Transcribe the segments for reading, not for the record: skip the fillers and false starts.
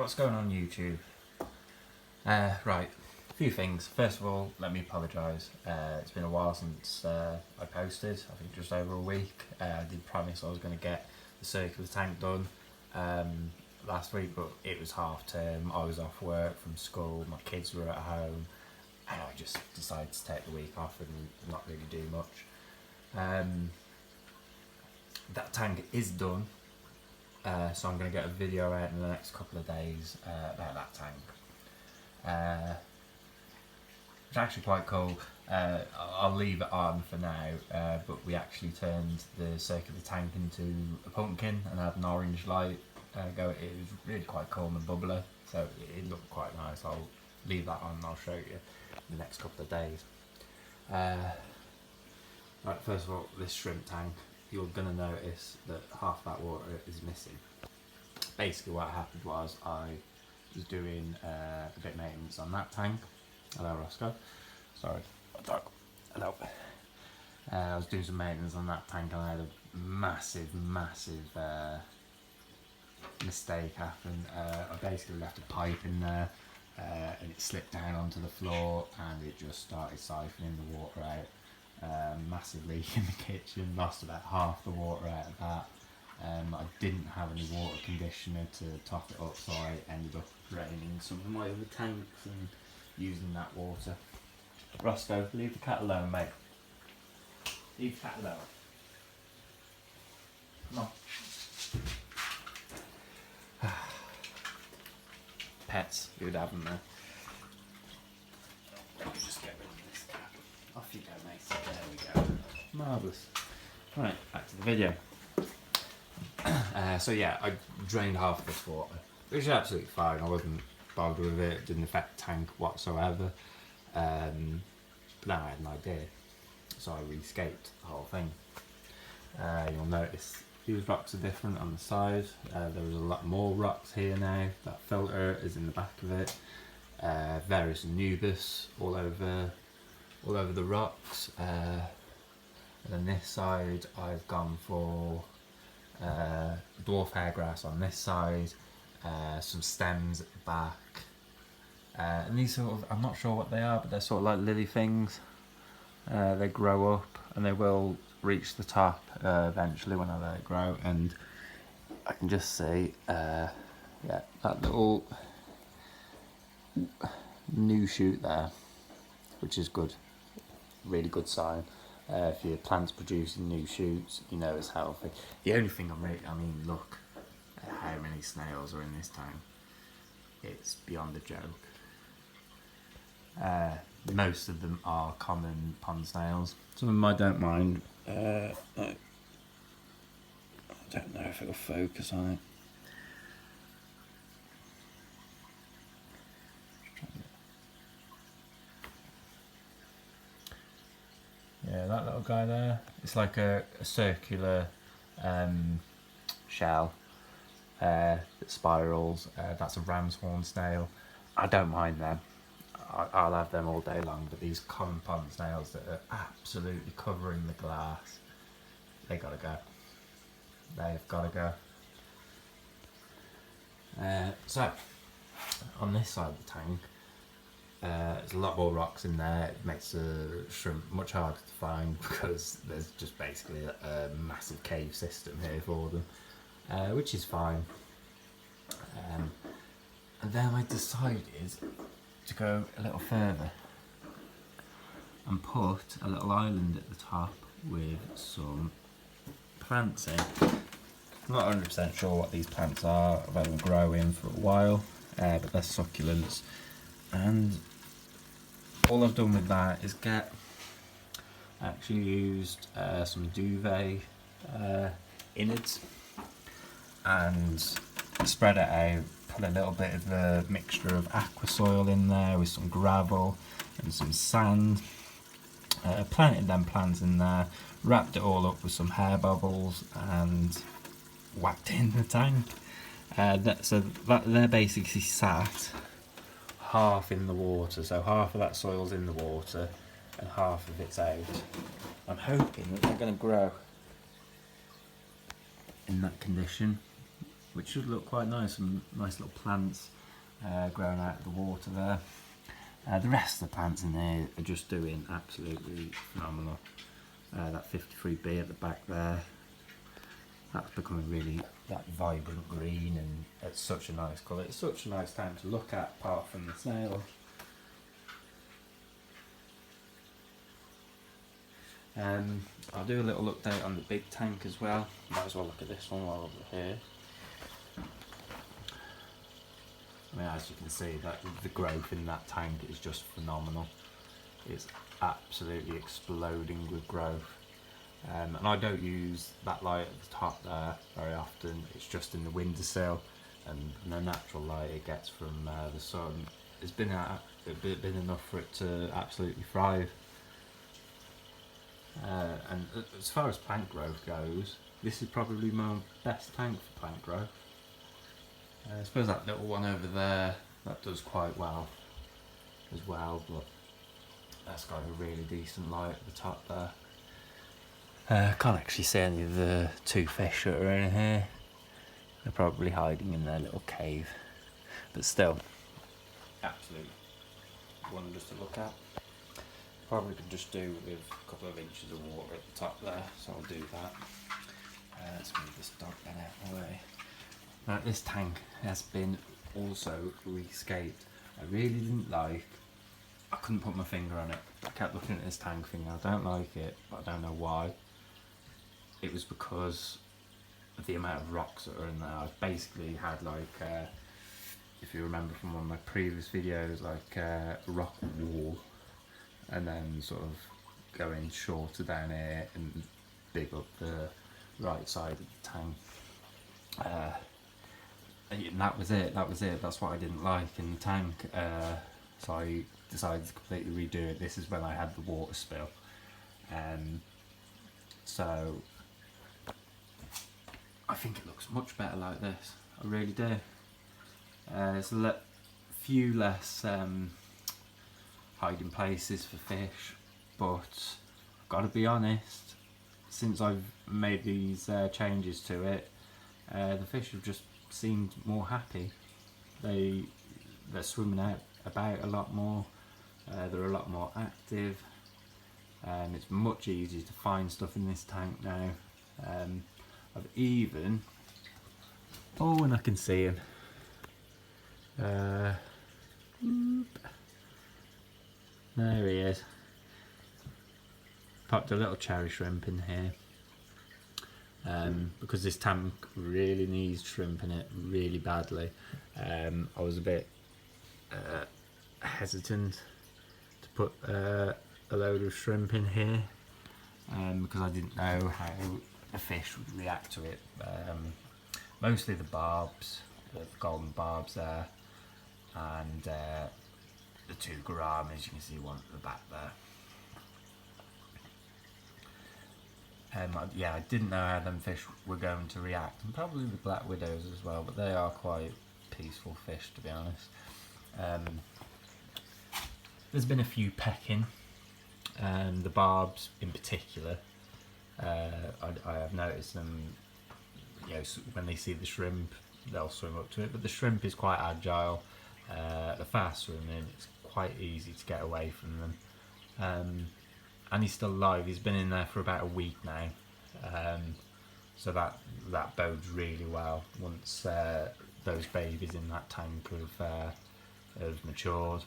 what's going on YouTube? Right, a few things. First of all, let me apologise. It's been a while since I posted, I think just over a week. I did promise I was going to get the circular tank done last week, but it was half term, I was off work from school, my kids were at home, and I just decided to take the week off and not really do much. That tank is done. So I'm going to get a video out in the next couple of days about that tank. It's actually quite cool. I'll leave it on for now, but we actually turned the circular tank into a pumpkin and had an orange light go. It was really quite cool and a bubbler, so it looked quite nice. I'll leave that on and I'll show you in the next couple of days. Right, first of all, this shrimp tank, you're going to notice that half that water is missing. Basically what happened was I was doing a bit of maintenance on that tank. Hello Roscoe, sorry, dog. Hello. I was doing some maintenance on that tank and I had a massive mistake happen. I basically left a pipe in there and it slipped down onto the floor and it just started siphoning the water out. Massive leak in the kitchen, lost about half the water out of that. I didn't have any water conditioner to top it up, so I ended up draining some of my other tanks and using that water. Roscoe, leave the cat alone, mate. Leave the cat alone. Come on. Pets, you would have them there. Let me just get rid of this cat. Off you go, mate. There we go. Marvellous. Right, back to the video. So yeah, I drained half of this water, which is absolutely fine. I wasn't bothered with it. It didn't affect the tank whatsoever. But then I had an idea, so I rescaped the whole thing. You'll notice these rocks are different on the side. There is a lot more rocks here now. That filter is in the back of it. Various Anubis all over the rocks. And then this side I've gone for dwarf hairgrass on this side, some stems at the back, and these sort of, I'm not sure what they are, but they're sort of like lily things. They grow up and they will reach the top eventually when I let it grow, and I can just see yeah, that little new shoot there, which is good, really good sign. If your plant's producing new shoots, you know it's healthy. The only thing I mean, look at how many snails are in this tank. It's beyond a joke. Most of them are common pond snails. Some of them I don't mind. I don't know if it'll focus on it. Yeah, that little guy there, it's like a circular shell that spirals. That's a ram's horn snail. I don't mind them. I'll have them all day long, but these common pond snails that are absolutely covering the glass, they gotta go. They've gotta go. So, on this side of the tank, there's a lot more rocks in there. It makes the shrimp much harder to find because there's just basically a massive cave system here for them, which is fine. And then I decided to go a little further and put a little island at the top with some plants in. I'm not 100% sure what these plants are. I've had them growing for a while, but they're succulents. And all I've done with that is actually used some duvet innards and spread it out, put a little bit of a mixture of aqua soil in there with some gravel and some sand, planted them plants in there, wrapped it all up with some hair bubbles and whacked it in the tank. So they're basically sat half in the water, so half of that soil's in the water and half of it's out. I'm hoping that they're going to grow in that condition which should look quite nice. Some nice little plants growing out of the water there. The rest of the plants in there are just doing absolutely phenomenal. That 53B at the back there, that's becoming really that vibrant green, and it's such a nice colour. It's such a nice time to look at, apart from the snail. I'll do a little update on the big tank as well. Might as well look at this one while we're here. I mean, as you can see, that the growth in that tank is just phenomenal. It's absolutely exploding with growth. And I don't use that light at the top there very often. It's just in the windowsill, and the natural light it gets from the sun has been enough for it to absolutely thrive. And as far as plant growth goes, this is probably my best tank for plant growth. I suppose that little one over there, that does quite well as well, but that's got a really decent light at the top there. Can't actually see any of the two fish that are in here. They're probably hiding in their little cave, but still, absolute wonders to look at. Probably could just do with a couple of inches of water at the top there, so I'll do that. Let's move this dog bin out of the way. Now, this tank has been also rescaped. I really didn't like, I couldn't put my finger on it. I kept looking at this tank thinking, I don't like it, but I don't know why. It was because of the amount of rocks that are in there. I've basically had like, if you remember from one of my previous videos, like a rock wall, and then sort of going shorter down here and big up the right side of the tank. And that was it, that's what I didn't like in the tank. So I decided to completely redo it. This is when I had the water spill. So I think it looks much better like this, I really do. There's a few less hiding places for fish, but I've got to be honest, since I've made these changes to it, the fish have just seemed more happy. They're swimming about a lot more. They're a lot more active. It's much easier to find stuff in this tank now. I've even, oh, and I can see him. There he is. Popped a little cherry shrimp in here. Because this tank really needs shrimp in it really badly. I was a bit hesitant to put a load of shrimp in here because I didn't know how the fish would react to it. Mostly the barbs, the golden barbs there, and the two gouramis, you can see one at the back there. Yeah, I didn't know how them fish were going to react, and probably the black widows as well, but they are quite peaceful fish, to be honest. There's been a few pecking, the barbs in particular. I have noticed them, you know, when they see the shrimp, they'll swim up to it, but the shrimp is quite agile. They're fast swimming, it's quite easy to get away from them. And he's still alive. He's been in there for about a week now, so that bodes really well. Once those babies in that tank have matured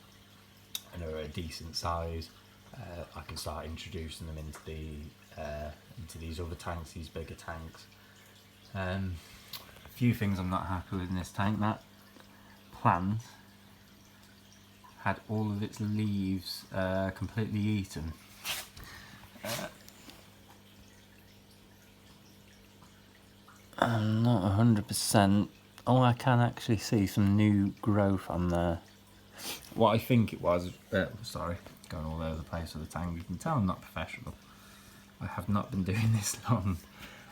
and are a decent size, I can start introducing them into these other tanks, these bigger tanks. A few things I'm not happy with in this tank. That plant had all of its leaves completely eaten. I'm not 100%. Oh, I can actually see some new growth on there. What I think it was, sorry, going all over the place with the tank. You can tell I'm not professional. I have not been doing this long.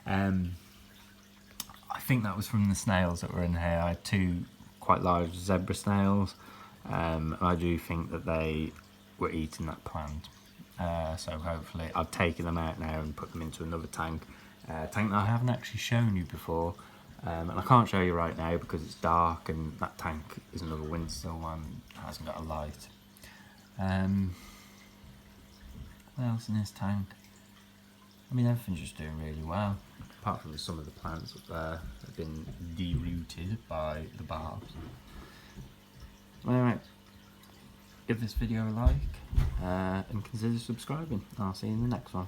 I think that was from the snails that were in here. I had two quite large zebra snails. I do think that they were eating that plant. So hopefully I've taken them out now and put them into another tank. Tank that I haven't actually shown you before. And I can't show you right now because it's dark and that tank is another windstill one, hasn't got a light. What else in this tank? I mean, everything's just doing really well, apart from some of the plants up there have been derooted by the barbs. Alright, give this video a like and consider subscribing. I'll see you in the next one.